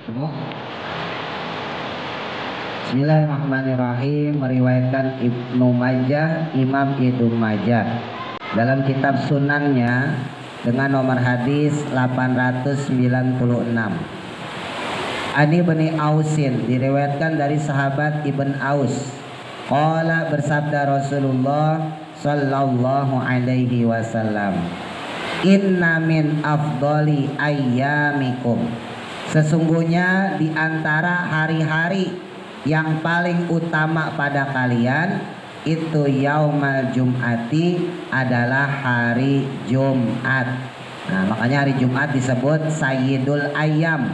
Bismillahirrahmanirrahim. Meriwayatkan Ibnu Majah, Imam Ibnu Majah dalam kitab sunannya dengan nomor hadis 896. Ani bin Ausin, diriwayatkan dari sahabat Ibn Aus. Qala, bersabda Rasulullah sallallahu alaihi wasallam, inna min afdoli ayyamikum, sesungguhnya di antara hari-hari yang paling utama pada kalian itu yaumal jum'ati, adalah hari Jumat. Nah, makanya hari Jumat disebut sayyidul ayyam,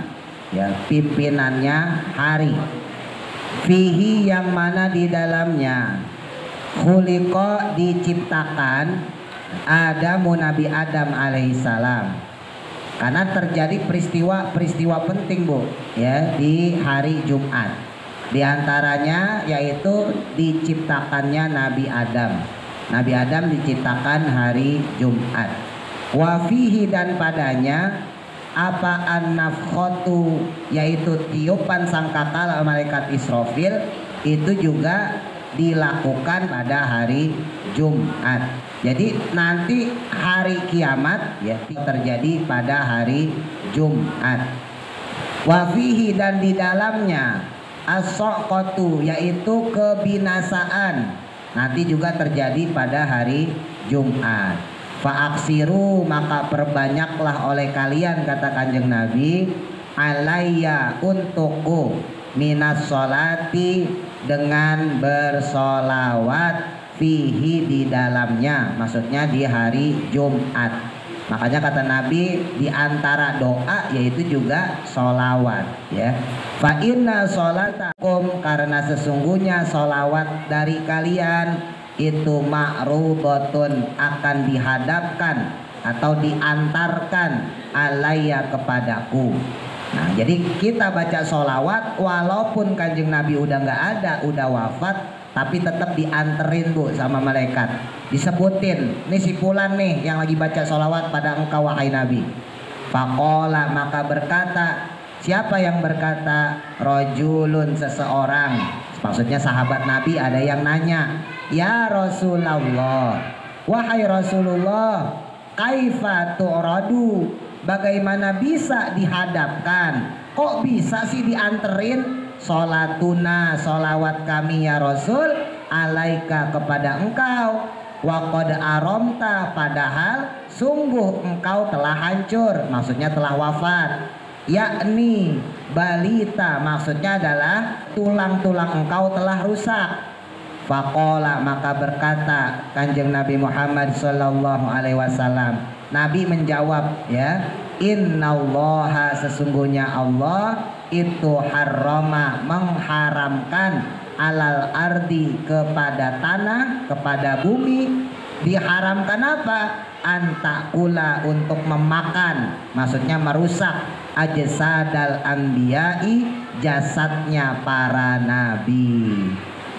ya, pimpinannya hari. Fihi, yang mana di dalamnya khuliqa, diciptakan Adamu, Nabi Adam alaihissalam. Karena terjadi peristiwa penting, Bu, ya, di hari Jumat. Di antaranya yaitu diciptakannya Nabi Adam. Nabi Adam diciptakan hari Jumat. Wa fihi, dan padanya apa an-nafkhatu, yaitu tiupan sangkakala malaikat Israfil, itu juga dilakukan pada hari Jumat. Jadi nanti hari kiamat, ya, terjadi pada hari Jumat. Wa fihi, dan di dalamnya as-saqatu, yaitu kebinasaan, nanti juga terjadi pada hari Jumat. Fa'aksiru, maka perbanyaklah oleh kalian, kata Kanjeng Nabi, alayya, untukku, minas sholati, dengan bersolawat, fihi, di dalamnya, maksudnya di hari Jumat. Makanya kata Nabi, di antara doa yaitu juga sholawat, ya. Fa inna sholatakum, karena sesungguhnya sholawat dari kalian itu ma'rudatun, akan dihadapkan atau diantarkan alayya, kepadaku. Nah, jadi kita baca sholawat walaupun Kanjeng Nabi udah nggak ada, udah wafat, tapi tetap dianterin, Bu, sama malaikat. Disebutin, nih si fulan nih yang lagi baca sholawat pada engkau wahai Nabi. Faqala, maka berkata, siapa yang berkata? Rajulun, seseorang, maksudnya sahabat Nabi. Ada yang nanya, ya Rasulullah, wahai Rasulullah, kaifa tu'radu, bagaimana bisa dihadapkan, kok bisa sih dianterin sholatuna, sholawat kami ya Rasul, alaika, kepada engkau, wa qad aramta, padahal sungguh engkau telah hancur, maksudnya telah wafat, yakni balita, maksudnya adalah tulang-tulang engkau telah rusak. Faqala, maka berkata Kanjeng Nabi Muhammad sallallahu alaihi wasallam, Nabi menjawab, ya, innallaha, sesungguhnya Allah itu harrama, mengharamkan, alal ardi, kepada tanah, kepada bumi. Diharamkan apa? Antakula, untuk memakan, maksudnya merusak, ajsadal anbiya'i, jasadnya para nabi.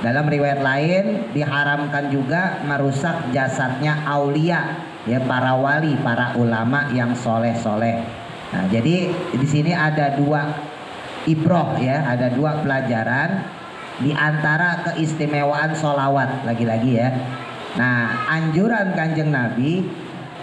Dalam riwayat lain diharamkan juga merusak jasadnya aulia, ya, para wali, para ulama yang soleh-soleh. Nah, jadi di sini ada dua ibroh, ya, ada dua pelajaran di antara keistimewaan sholawat, lagi-lagi, ya. Nah, anjuran Kanjeng Nabi,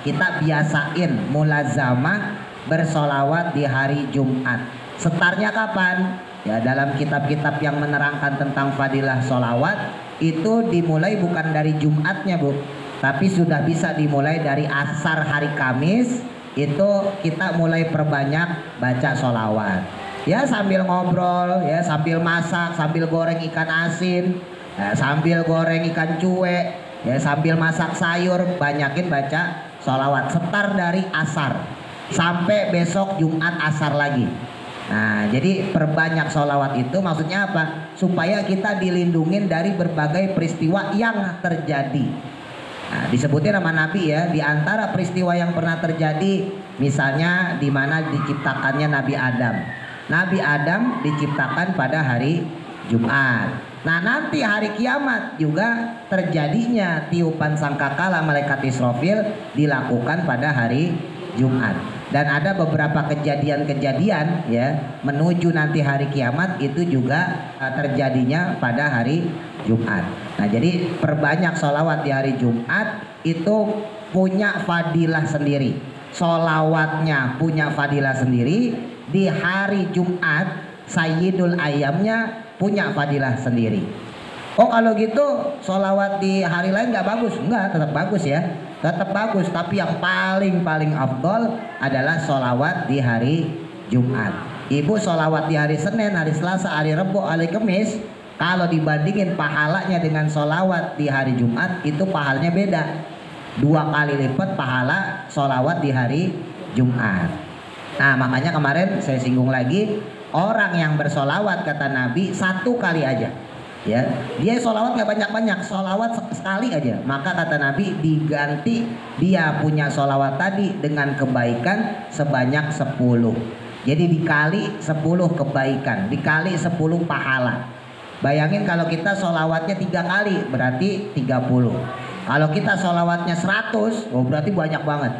kita biasain mulazamah bersolawat di hari Jumat. Setarnya kapan? Ya, dalam kitab-kitab yang menerangkan tentang fadilah sholawat itu dimulai bukan dari Jumatnya, Bu, tapi sudah bisa dimulai dari asar hari Kamis. Itu kita mulai perbanyak baca sholawat, ya, sambil ngobrol, ya, sambil masak, sambil goreng ikan asin, ya, sambil goreng ikan cuek, ya, sambil masak sayur, banyakin baca sholawat. Setar dari asar sampai besok Jumat asar lagi. Nah, jadi perbanyak sholawat itu maksudnya apa? Supaya kita dilindungin dari berbagai peristiwa yang terjadi. Nah, disebutin sama Nabi, ya, di antara peristiwa yang pernah terjadi, misalnya di mana diciptakannya Nabi Adam. Nabi Adam diciptakan pada hari Jumat. Nah, nanti hari kiamat juga terjadinya tiupan sangkakala malaikat Israfil dilakukan pada hari Jumat. Dan ada beberapa kejadian-kejadian ya menuju nanti hari kiamat itu juga terjadinya pada hari Jumat. Nah, jadi perbanyak sholawat di hari Jumat itu punya fadilah sendiri. Sholawatnya punya fadilah sendiri. Di hari Jumat Sayyidul Ayyamnya punya fadilah sendiri. Oh, kalau gitu sholawat di hari lain nggak bagus? Enggak, tetap bagus ya. Tetap bagus, tapi yang paling afdol adalah sholawat di hari Jumat. Ibu sholawat di hari Senin, hari Selasa, hari Rebo, hari Kamis, kalau dibandingin pahalanya dengan sholawat di hari Jumat, itu pahalanya beda. 2 kali lipat pahala sholawat di hari Jumat. Nah, makanya kemarin saya singgung lagi, orang yang bersolawat kata Nabi 1 kali aja, ya, dia sholawat gak banyak-banyak, sholawat sekali aja, maka kata Nabi diganti dia punya sholawat tadi dengan kebaikan sebanyak 10. Jadi dikali 10 kebaikan, dikali 10 pahala. Bayangin kalau kita sholawatnya 3 kali berarti 30. Kalau kita sholawatnya 100, oh berarti banyak banget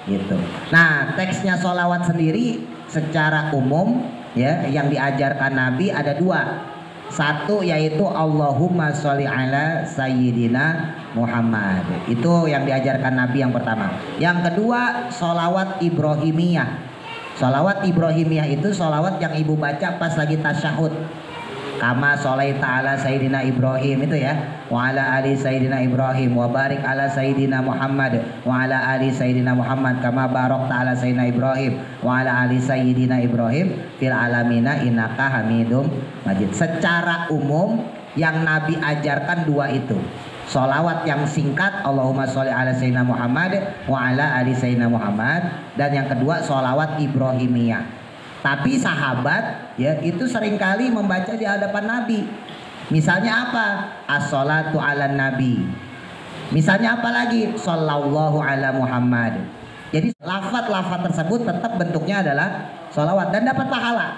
gitu. Nah, teksnya sholawat sendiri secara umum ya yang diajarkan Nabi ada 2. Satu yaitu Allahumma sholli ala Sayyidina Muhammad. Itu yang diajarkan Nabi yang pertama. Yang kedua sholawat Ibrahimiyah. Sholawat Ibrahimiyah itu sholawat yang ibu baca pas lagi tasyahud. Kama sholaita ala Sayyidina Ibrahim itu ya. Wa ala ali Sayyidina Ibrahim wa barik ala Sayyidina Muhammad wa ala ali Sayyidina Muhammad kama barakta ala Sayyidina Ibrahim wa ala ali Sayyidina Ibrahim fil alamina innaka Hamidum Majid. Secara umum yang Nabi ajarkan 2 itu. Sholawat yang singkat Allahumma sholli ala Sayyidina Muhammad wa ala ali Sayyidina Muhammad, dan yang kedua sholawat Ibrahimiyah. Tapi sahabat ya itu seringkali membaca di hadapan Nabi. Misalnya apa? As-sholatu ala Nabi. Misalnya apa lagi? Sallallahu ala Muhammad. Jadi lafaz-lafaz tersebut tetap bentuknya adalah sholawat dan dapat pahala.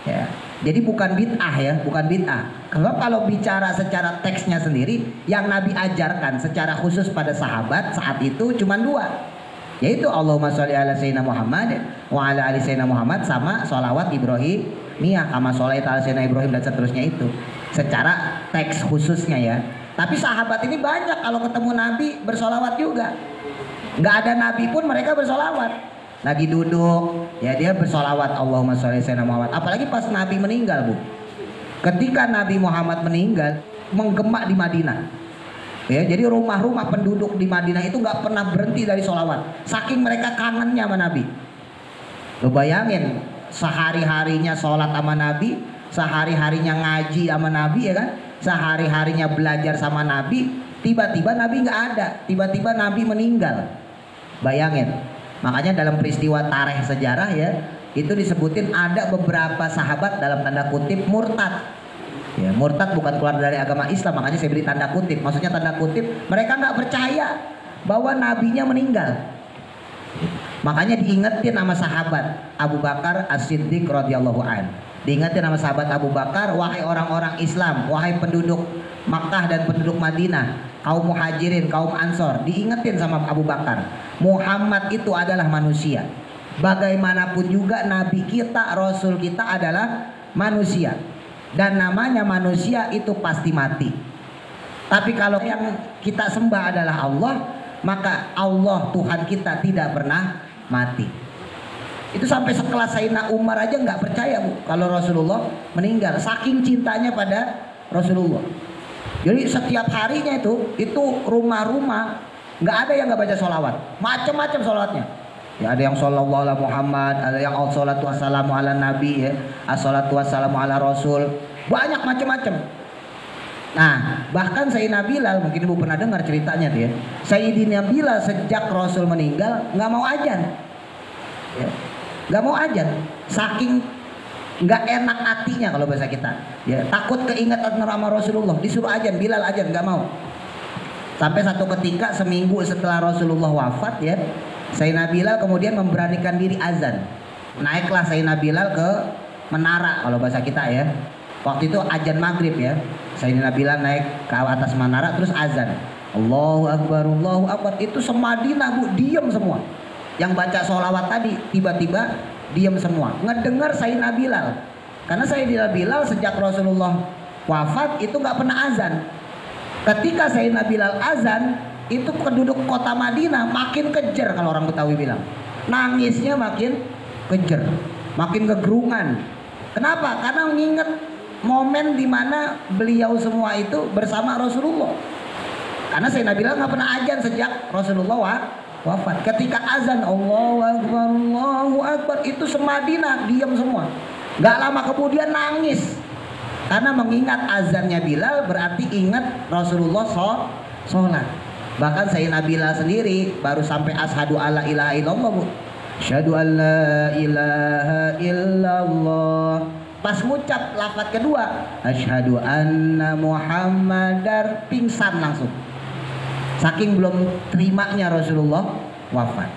Ya. Jadi bukan bid'ah ya, bukan bid'ah. Kalau bicara secara teksnya sendiri, yang Nabi ajarkan secara khusus pada sahabat saat itu cuma 2. Yaitu Allahumma sholli ala Sayyidina Muhammad wa ala ali Sayyidina Muhammad sama sholawat Ibrahimiyah kama sholaita ala Sayyidina Ibrahim dan seterusnya itu. Secara teks khususnya ya. Tapi sahabat ini banyak kalau ketemu Nabi bersolawat juga. Nggak ada Nabi pun mereka bersolawat. Lagi duduk ya dia bersolawat Allahumma sholli ala Sayyidina Muhammad. Apalagi pas Nabi meninggal, Bu. Ketika Nabi Muhammad meninggal menggema di Madinah. Ya, jadi rumah-rumah penduduk di Madinah itu nggak pernah berhenti dari sholawat. Saking mereka kangennya sama Nabi. Lo bayangin sehari-harinya sholat sama Nabi, sehari-harinya ngaji sama Nabi ya kan, sehari-harinya belajar sama Nabi. Tiba-tiba Nabi nggak ada, tiba-tiba Nabi meninggal. Bayangin. Makanya dalam peristiwa tarikh sejarah ya itu disebutin ada beberapa sahabat dalam tanda kutip murtad. Ya, murtad bukan keluar dari agama Islam, makanya saya beri tanda kutip. Maksudnya tanda kutip, mereka nggak percaya bahwa nabinya meninggal. Makanya diingetin sama sahabat Abu Bakar As-Siddiq radhiyallahu an. Diingetin sama sahabat Abu Bakar, wahai orang-orang Islam, wahai penduduk Makkah dan penduduk Madinah, kaum Muhajirin, kaum Ansor, diingetin sama Abu Bakar, Muhammad itu adalah manusia. Bagaimanapun juga nabi kita, rasul kita adalah manusia. Dan namanya manusia itu pasti mati. Tapi kalau yang kita sembah adalah Allah, maka Allah Tuhan kita tidak pernah mati. Itu sampai sekelas Sayyidina Umar aja nggak percaya, Bu, kalau Rasulullah meninggal. Saking cintanya pada Rasulullah. Jadi setiap harinya itu rumah-rumah nggak ada yang nggak baca sholawat. Macam-macam sholawatnya. Ya, ada yang shollallahu ala Muhammad, ada yang as-sholatu wassalamu ala Nabi ya, as-sholatu wassalamu ala Rasul, banyak macam-macam. Nah, bahkan Sayyidina Bilal, mungkin Ibu pernah dengar ceritanya tuh ya. Sayyidina Bilal sejak Rasul meninggal nggak mau azan, ya, nggak mau azan, saking nggak enak hatinya kalau bahasa kita, ya, takut keingetan sama Rasulullah, disuruh azan, Bilal azan nggak mau. Sampai satu ketika seminggu setelah Rasulullah wafat ya, Sayyidina Bilal kemudian memberanikan diri azan. Naiklah Sayyidina Bilal ke menara kalau bahasa kita ya. Waktu itu azan maghrib ya. Sayyidina Bilal naik ke atas menara terus azan. Allahu Akbar, Allahu Akbar. Itu semadinah, Bu, diam semua. yang baca sholawat tadi tiba-tiba diam semua, ngedengar Sayyidina Bilal. Karena Sayyidina Bilal sejak Rasulullah wafat itu nggak pernah azan. Ketika Sayyidina Bilal azan, itu penduduk kota Madinah makin kejer, kalau orang Betawi bilang. Nangisnya makin kejer, makin kegerungan. Kenapa? Karena mengingat momen dimana beliau semua itu bersama Rasulullah. Karena Sayyidina Bilal nggak pernah azan sejak Rasulullah wafat. Ketika azan Allahu Akbar, Allahu Akbar, itu semadinah diam semua. Nggak lama kemudian nangis. Karena mengingat azannya Bilal berarti ingat Rasulullah sholat. Bahkan Sayyidina Bilal sendiri baru sampai asyhadu alla ilaha illallah, Bu. Asyhadu alla ilaha illallah. Pas ngucap lafaz kedua, asyhadu anna Muhammadar, pingsan langsung. Saking belum terimanya Rasulullah wafat.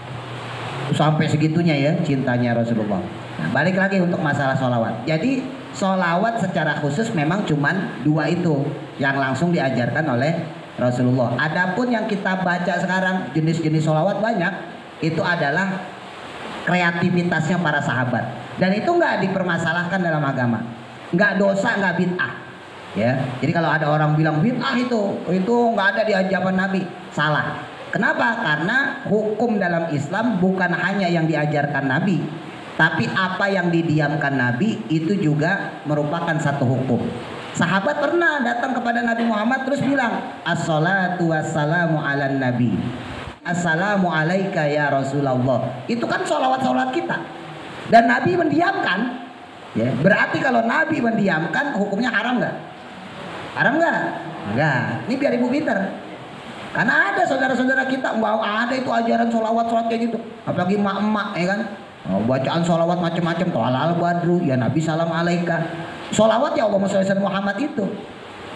Sampai segitunya ya cintanya Rasulullah. Nah, balik lagi untuk masalah sholawat. Jadi sholawat secara khusus memang cuman dua itu yang langsung diajarkan oleh Rasulullah. Adapun yang kita baca sekarang jenis-jenis sholawat banyak, itu adalah kreativitasnya para sahabat. Dan itu nggak dipermasalahkan dalam agama, nggak dosa, nggak bid'ah. Ya, jadi kalau ada orang bilang bid'ah itu nggak ada di ajaran Nabi, salah. Kenapa? Karena hukum dalam Islam bukan hanya yang diajarkan Nabi, tapi apa yang didiamkan Nabi itu juga merupakan satu hukum. Sahabat pernah datang kepada Nabi Muhammad terus bilang, assalatu wassalamu ala nabi, assalamu alaika ya Rasulullah. Itu kan sholawat-sholawat kita. Dan Nabi mendiamkan. Ya, berarti kalau Nabi mendiamkan hukumnya haram nggak? Haram nggak? Enggak. Ini biar ibu pinter. Karena ada saudara-saudara kita, ada itu ajaran sholawat-sholawat kayak gitu. Apalagi emak-emak, ya kan? Bacaan sholawat macam-macam. Tolal badru, ya Nabi salam alaika. Sholawat ya Allahumma sholli ala Muhammad itu.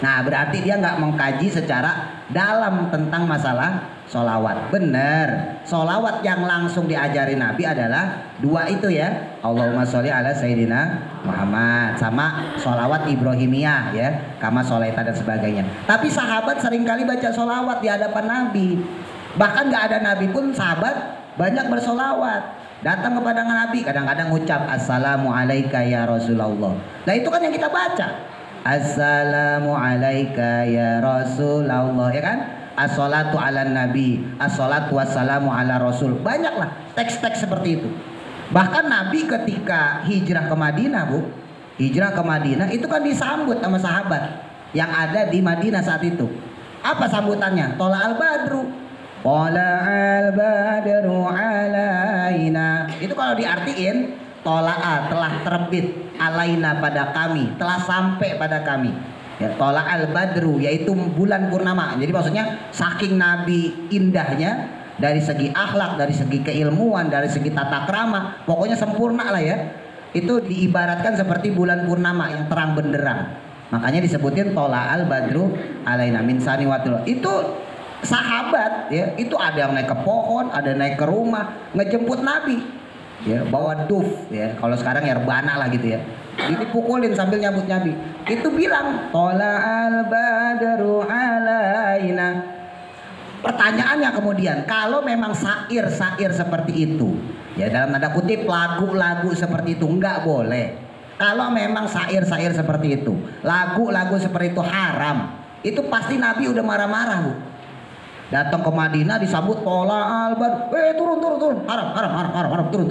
Nah berarti dia nggak mengkaji secara dalam tentang masalah sholawat. Bener, sholawat yang langsung diajari Nabi adalah dua itu ya, Allahumma sholli ala Sayyidina Muhammad, sama sholawat Ibrahimiyah ya, kama sholaita dan sebagainya. Tapi sahabat seringkali baca sholawat di hadapan Nabi. Bahkan nggak ada Nabi pun sahabat banyak bersolawat. Datang kepada Nabi kadang-kadang ngucap assalamu alaika ya Rasulullah. Nah itu kan yang kita baca, assalamu alaika ya Rasulullah, ya kan? As-salatu ala nabi, as-salatu wassalamu ala rasul. Banyaklah teks-teks seperti itu. Bahkan Nabi ketika hijrah ke Madinah, Bu, hijrah ke Madinah itu kan disambut sama sahabat yang ada di Madinah saat itu. Apa sambutannya? Tola al-badru, Tola al-badru alaina. Itu kalau diartiin, tola'a telah terbit, alaina pada kami, telah sampai pada kami. Ya, tola al-badru yaitu bulan purnama. Jadi maksudnya saking Nabi indahnya dari segi akhlak, dari segi keilmuan, dari segi tata krama, pokoknya sempurna lah ya. Itu diibaratkan seperti bulan purnama yang terang benderang. Makanya disebutin tola al-badru alaina min sani watul. Itu sahabat ya, itu ada yang naik ke pohon, ada naik ke rumah ngejemput Nabi. Ya, bawa duf ya. Kalau sekarang ya rebana lah gitu ya. Dipukulin sambil nyambut Nabi. Itu bilang tola al-badru alaina. Pertanyaannya kemudian, kalau memang syair-syair seperti itu, ya dalam tanda kutip lagu-lagu seperti itu enggak boleh. Kalau memang syair-syair seperti itu, lagu-lagu seperti itu haram, itu pasti Nabi udah marah-marah, Bu. Datang ke Madinah disambut tola al-badru, turun, haram, turun.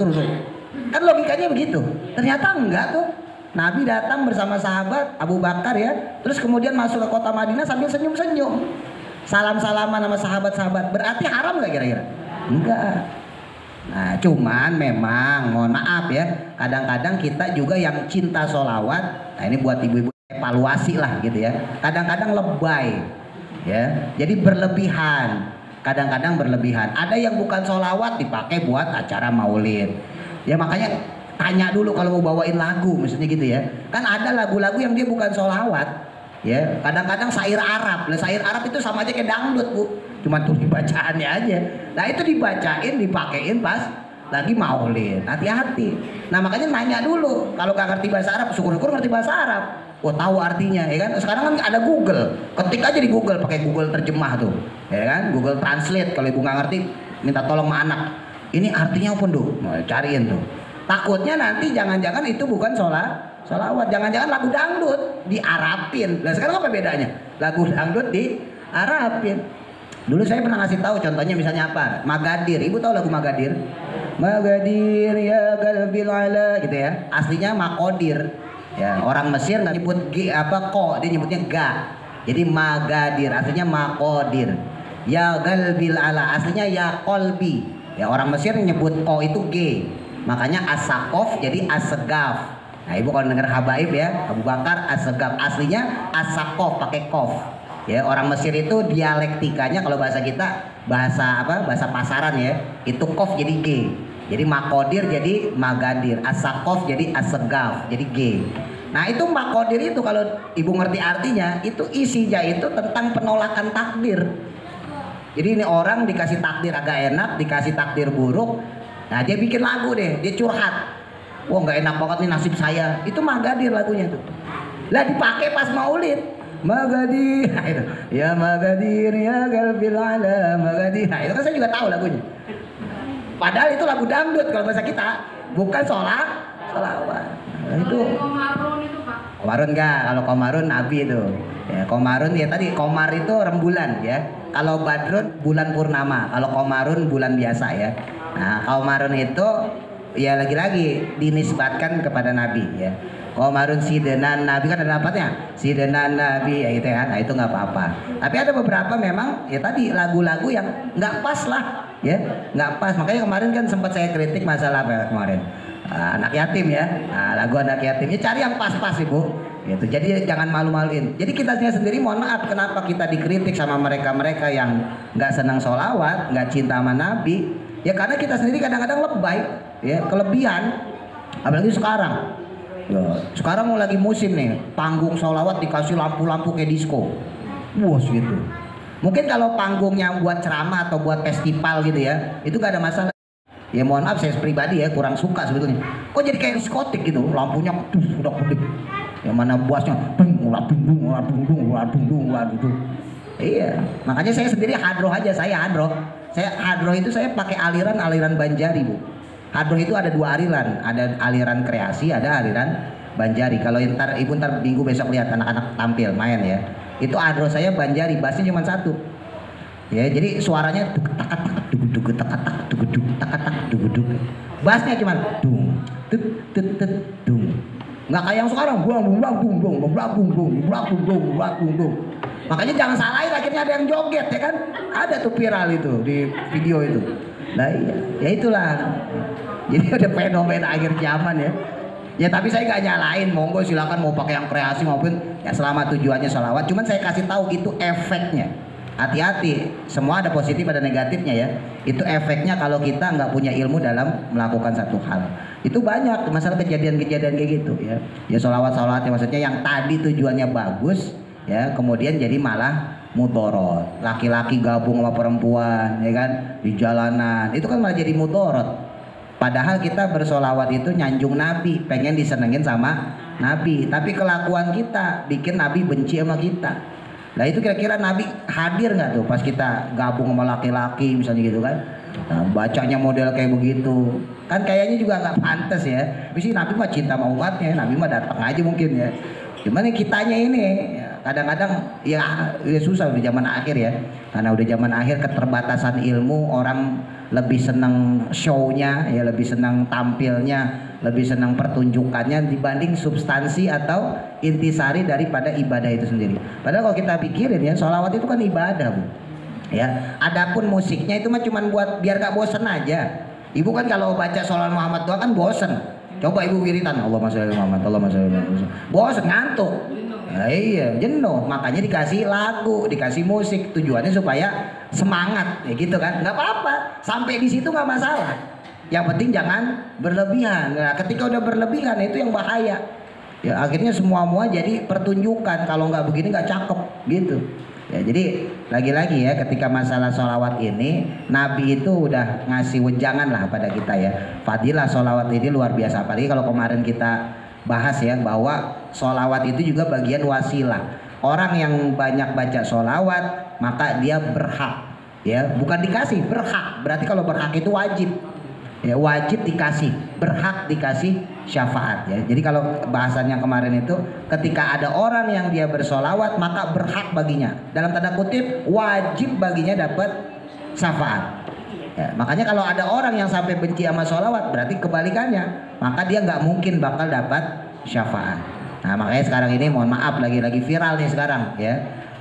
Kan logikanya begitu. Ternyata enggak tuh. Nabi datang bersama sahabat Abu Bakar ya, terus kemudian masuk ke kota Madinah sambil senyum-senyum, salam-salaman sama sahabat-sahabat. Berarti haram nggak kira-kira? Enggak. Nah cuman memang mohon maaf ya, kadang-kadang kita juga yang cinta sholawat, nah ini buat ibu-ibu evaluasi lah gitu ya, kadang-kadang lebay ya, jadi berlebihan, kadang-kadang berlebihan. Ada yang bukan sholawat dipakai buat acara maulid ya, makanya tanya dulu kalau mau bawain lagu maksudnya gitu ya. Kan ada lagu-lagu yang dia bukan sholawat ya, kadang-kadang syair Arab. Lah syair Arab itu sama aja kayak dangdut, Bu, cuma tulis bacaannya aja. Nah itu dibacain, dipakein pas lagi maulid, hati-hati. Nah makanya nanya dulu, kalau gak ngerti bahasa Arab, syukur-syukur ngerti bahasa Arab, oh tahu artinya ya kan. Sekarang kan ada Google, ketik aja di Google, pakai Google terjemah tuh ya kan, Google Translate. Kalau ibu nggak ngerti minta tolong sama anak, Ini artinya apa tuh? Nah, cariin tuh. Takutnya nanti jangan-jangan itu bukan sholawat, jangan-jangan lagu dangdut diarapin. Nah sekarang apa bedanya? Lagu dangdut diarapin. Dulu saya pernah ngasih tahu contohnya misalnya apa? Magadir. Ibu tahu lagu Magadir? Magadir ya galbil ala gitu ya. Aslinya Makodir. Ya, orang Mesir nggak nyebut g apa ko, dia nyebutnya ga. Jadi Magadir aslinya Makodir. Ya galbil ala aslinya ya kolbi. Ya orang Mesir nyebut ko itu g. Makanya asakof jadi asegaf. Nah ibu kalau dengar habaib ya Abu Bakar asegaf aslinya asakof pakai kof. Ya orang Mesir itu dialektikanya kalau bahasa kita bahasa apa bahasa pasaran ya itu kof jadi g. Jadi makodir jadi magadir, asakof jadi asegaf jadi g. Nah itu makodir itu kalau ibu ngerti artinya itu isinya itu tentang penolakan takdir. Jadi ini orang dikasih takdir agak enak, dikasih takdir buruk. Nah dia bikin lagu deh, dia curhat. Wah nggak enak banget nih nasib saya. Itu Magadir lagunya tuh. Lah dipakai pas maulid. Magadir, nah, itu. Ya Magadir ya galbil ala Magadir. Nah itu kan saya juga tahu lagunya. Padahal itu lagu dangdut kalau bahasa kita, bukan sholawat. Nah, itu. Komarun itu Pak. Komarun enggak, kalau Komarun Nabi itu. Ya, Komarun ya tadi Komar itu rembulan ya. Kalau Badrun bulan purnama, kalau Komarun bulan biasa ya. Nah, Komarun itu ya lagi-lagi dinisbatkan kepada Nabi ya. Komarun sidenan Nabi kan ada dapatnya sidenan Nabi ya gitu ya. Nah itu nggak apa-apa. Tapi ada beberapa memang ya tadi lagu-lagu yang nggak pas lah ya, nggak pas. Makanya kemarin kan sempat saya kritik masalah apa ya kemarin anak yatim ya. Nah, lagu anak yatim ya cari yang pas-pas ibu. Gitu. Jadi jangan malu-maluin. Jadi kita sendiri mohon maaf kenapa kita dikritik sama mereka-mereka yang nggak senang sholawat, nggak cinta sama Nabi. Ya karena kita sendiri kadang-kadang lebay, ya kelebihan. Apalagi sekarang. Ya, sekarang mau lagi musim nih, panggung sholawat dikasih lampu-lampu kayak disco. Wah gitu. Mungkin kalau panggungnya buat ceramah atau buat festival gitu ya, itu gak ada masalah. Ya mohon maaf saya pribadi ya kurang suka sebetulnya. Kok jadi kayak diskotik gitu, lampunya udah kedip. Yang mana buasnya, gitu. Iya, makanya saya sendiri hadroh aja, saya hadroh. Saya hadroh itu saya pakai aliran Banjari bu. Hadroh itu ada dua aliran, ada aliran kreasi, ada aliran Banjari. Kalau ibu ntar minggu besok lihat anak-anak tampil main ya, itu hadroh saya Banjari, bassnya cuma satu. Ya, jadi suaranya bassnya cuma dung, dung. Nggak kayak yang sekarang, makanya jangan salahin akhirnya ada yang joget ya kan, ada tuh viral itu di video itu. Nah iya, ya itulah. Jadi ada fenomena akhir zaman ya. Ya tapi saya nggak nyalain, monggo silakan mau pakai yang kreasi maupun ya selama tujuannya sholawat. Cuman saya kasih tahu itu efeknya. Hati-hati, semua ada positif ada negatifnya ya. Itu efeknya kalau kita nggak punya ilmu dalam melakukan satu hal. Itu banyak masalah kejadian-kejadian kayak gitu ya. Ya sholawat-sholawatnya maksudnya yang tadi tujuannya bagus ya, kemudian jadi malah mudorot. Laki-laki gabung sama perempuan ya kan di jalanan, itu kan malah jadi mudorot. Padahal kita bersolawat itu nyanjung Nabi, pengen disenengin sama Nabi, tapi kelakuan kita bikin Nabi benci sama kita. Nah itu kira-kira Nabi hadir nggak tuh pas kita gabung sama laki-laki misalnya gitu kan? Nah, bacanya model kayak begitu kan kayaknya juga nggak pantas ya. Mesti Nabi mah cinta sama umatnya, Nabi mah datang aja mungkin ya. Gimana kitanya ini kadang-kadang ya susah di zaman akhir ya, karena udah zaman akhir keterbatasan ilmu, orang lebih senang show-nya ya, lebih senang tampilnya, lebih senang pertunjukannya dibanding substansi atau intisari daripada ibadah itu sendiri. Padahal kalau kita pikirin ya, sholawat itu kan ibadah bu. Ya, adapun musiknya itu mah cuma buat biar gak bosen aja. Ibu kan kalau baca sholawat Muhammad doang kan bosen. Coba ibu wiritan Allahumma sholli ala Muhammad, Allahumma sholli ala Muhammad. Bosen, ngantuk. Ya, iya, jenuh. Makanya dikasih lagu, dikasih musik, tujuannya supaya semangat, ya gitu kan? Nggak apa-apa. Sampai di situ nggak masalah. Yang penting jangan berlebihan. Nah, ketika udah berlebihan itu yang bahaya. Ya akhirnya semua jadi pertunjukan. Kalau nggak begini nggak cakep, gitu. Ya, jadi lagi-lagi ya ketika masalah sholawat ini Nabi itu udah ngasih wejangan lah pada kita ya. Fadilah sholawat ini luar biasa. Apalagi kalau kemarin kita bahas ya bahwa sholawat itu juga bagian wasilah. Orang yang banyak baca sholawat maka dia berhak ya, bukan dikasih, berhak. Berarti kalau berhak itu wajib ya, wajib dikasih, berhak dikasih syafaat ya. Jadi kalau bahasannya kemarin itu, ketika ada orang yang dia bersolawat maka berhak baginya, dalam tanda kutip wajib baginya dapat syafaat ya. Makanya kalau ada orang yang sampai benci sama solawat, berarti kebalikannya, maka dia nggak mungkin bakal dapat syafaat. Nah makanya sekarang ini mohon maaf, lagi viral nih sekarang ya,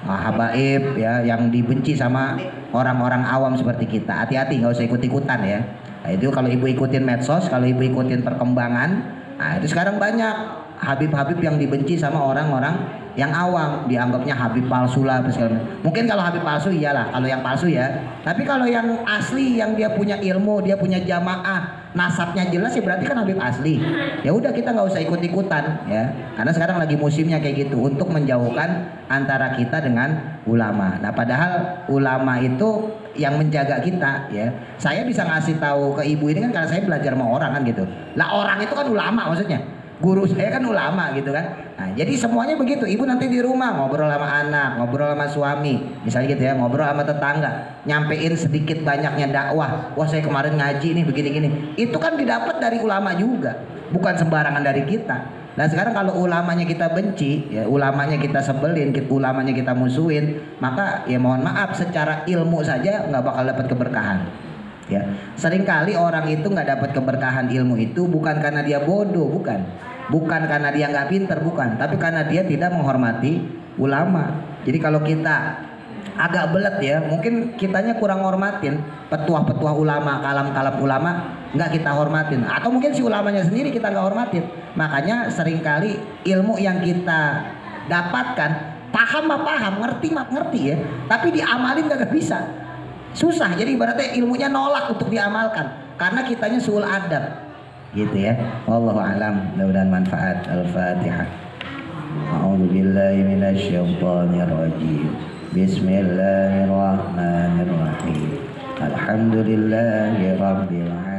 habaib ya yang dibenci sama orang-orang awam seperti kita. Hati-hati, nggak usah ikut-ikutan ya. Nah, itu kalau ibu ikutin medsos, kalau ibu ikutin perkembangan, nah itu sekarang banyak habib-habib yang dibenci sama orang-orang yang awam, dianggapnya habib palsu lah apa segala macam. Mungkin kalau habib palsu iyalah, kalau yang palsu ya. Tapi kalau yang asli, yang dia punya ilmu, dia punya jamaah, nasabnya jelas, ya berarti kan habib asli. Ya udah, kita nggak usah ikut-ikutan ya. Karena sekarang lagi musimnya kayak gitu, untuk menjauhkan antara kita dengan ulama. Nah padahal ulama itu yang menjaga kita ya. Saya bisa ngasih tahu ke ibu ini kan karena saya belajar sama orang kan gitu. Lah orang itu kan ulama maksudnya. Guru saya kan ulama gitu kan. Nah, jadi semuanya begitu. Ibu nanti di rumah ngobrol sama anak, ngobrol sama suami, misalnya gitu ya, ngobrol sama tetangga, nyampein sedikit banyaknya dakwah. Wah saya kemarin ngaji nih begini-gini. Itu kan didapat dari ulama juga, bukan sembarangan dari kita. Nah sekarang kalau ulamanya kita benci, ya, ulamanya kita sebelin, ulamanya kita musuhin, maka ya mohon maaf, secara ilmu saja nggak bakal dapat keberkahan. Ya, seringkali orang itu nggak dapat keberkahan ilmu itu bukan karena dia bodoh, bukan karena dia nggak pinter, bukan, tapi karena dia tidak menghormati ulama. Jadi kalau kita agak belet ya, mungkin kitanya kurang hormatin petuah-petuah ulama, kalam-kalam ulama nggak kita hormatin, atau mungkin si ulamanya sendiri kita nggak hormatin. Makanya seringkali ilmu yang kita dapatkan, paham mah paham, ngerti mah ngerti ya, tapi diamalin nggak bisa. Susah, jadi ibaratnya ilmunya nolak untuk diamalkan karena kitanya suul adab gitu ya. Wallahu a'lam, mudah-mudahan manfaat. Al-Fatihah. A'udzubillahi minasyaitonir rajim. Bismillahirrahmanirrahim. Alhamdulillahirabbil alamin.